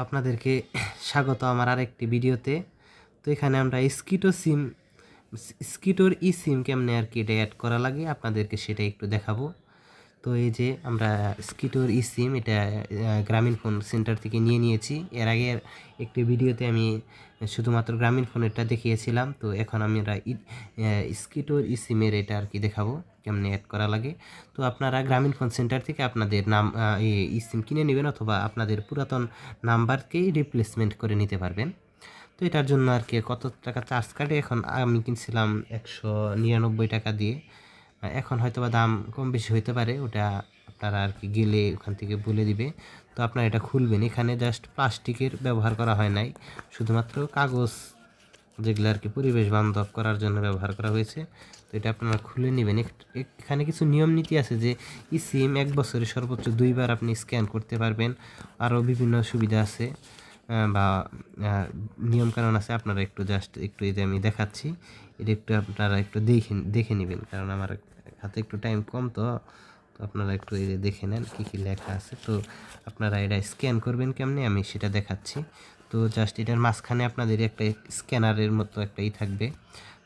আপনাদেরকে স্বাগত আমার আরেকটি ভিডিওতে। তো এখানে আমরা স্কিটোর ই সিম কেমনে আর কি এটা অ্যাড করা লাগে আপনাদেরকে সেটা একটু দেখাবো। তো এই যে আমরা স্কিটোর ই সিম এটা গ্রামীণ ফোন সেন্টার থেকে নিয়েছি। এর আগে একটি ভিডিওতে আমি শুধুমাত্র গ্রামীণ ফোনেরটা দেখিয়েছিলাম। তো এখন আমরা স্কিটোর ই সিমের এটা আর কি দেখাবো কেমনে অ্যাড করা লাগে। তো আপনারা গ্রামীণ ফোন সেন্টার থেকে আপনাদের নাম ই সিম কিনে নেবেন অথবা আপনাদের পুরাতন নাম্বারকেই রিপ্লেসমেন্ট করে নিতে পারবেন। তো এটার জন্য আর কি কত টাকা চার্জ কাটে, এখন আমি কিনছিলাম 199 টাকা দিয়ে। এখন হয়তো বা দাম কম বেশি হইতে পারে, ওটা আপনারা আর কি গেলে ওখান থেকে বলে দিবে। তো আপনারা এটা খুলবেন, এখানে জাস্ট প্লাস্টিকের ব্যবহার করা হয় নাই, শুধুমাত্র কাগজ যেগুলো আর কি পরিবেশ বান্ধব করার জন্য ব্যবহার করা হয়েছে। তো এটা আপনারা খুলে নেবেন। এখানে কিছু নিয়ম নীতি আছে যে ই সিম 1 বছরে সর্বোচ্চ 2 বার আপনি স্ক্যান করতে পারবেন। আরও বিভিন্ন সুবিধা আছে বা নিয়মকানুন আছে। আপনারা একটু এই যে আমি দেখাচ্ছি, এটা একটু আপনারা একটু দেখে নেবেন, কারণ আমার হাতে একটু টাইম কম। তো আপনারা একটু এই যে দেখে নেন কী লেখা আছে। তো আপনারা এটা স্ক্যান করবেন কেমনে আমি সেটা দেখাচ্ছি। তো জাস্ট এটার মাঝখানে আপনাদের একটা স্ক্যানারের মতো একটা থাকবে।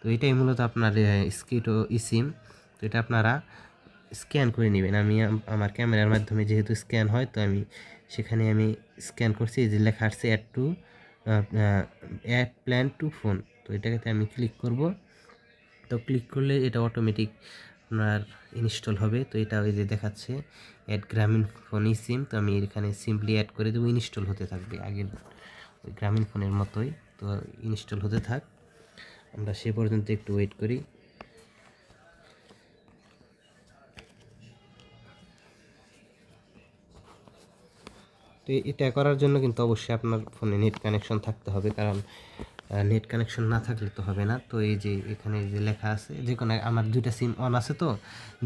তো এটাই মূলত আপনার স্কিটো ই সিম। তো এটা আপনারা স্ক্যান করে নেবেন। আমি আমার ক্যামেরার মাধ্যমে যেহেতু স্ক্যান হয়, তো আমি সেখানে স্ক্যান করছি। এই যে লেখা আসছে অ্যাড প্ল্যান টু ফোন। তো এটাকে আমি ক্লিক করব। তো ক্লিক করলে এটা অটোমেটিক আপনার ইনস্টল হবে। তো এটা ওই যে দেখাচ্ছে অ্যাড গ্রামীণ ফোন ই সিম। তো আমি এখানে সিম্পলি অ্যাড করে দেবো, ইনস্টল হতে থাকবে আগের ওই গ্রামীণ ফোনের মতোই। তো ইনস্টল হতে থাক, আমরা সে পর্যন্ত একটু ওয়েট করি। তো এটা করার জন্য কিন্তু অবশ্যই আপনার ফোনে নেট কানেকশন থাকতে হবে, কারণ নেট কানেকশন না থাকলে তো হবে না। তো এই যে এখানে যে লেখা আছে, যে কোনো আমার 2টা সিম অন আছে, তো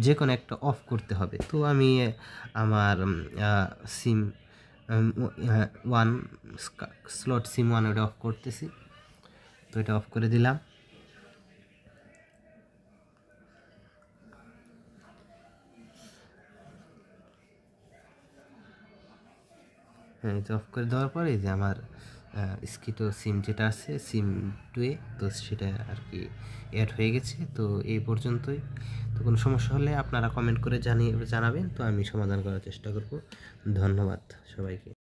যে কোনো একটা অফ করতে হবে। তো আমি আমার সিম 1 স্লট সিম 1 ওটা অফ করতেছি। তো এটা অফ করে দিলাম। হ্যাঁ, এটা অফ করে দেওয়ার পরে যে আমার স্কিটো সিম যেটা আছে সিম 2 তো সেটা আর কি অ্যাড হয়ে গেছে। তো এই পর্যন্তই। তো কোনো সমস্যা হলে আপনারা কমেন্ট করে জানাবেন, তো আমি সমাধান করার চেষ্টা করব। ধন্যবাদ সবাইকে।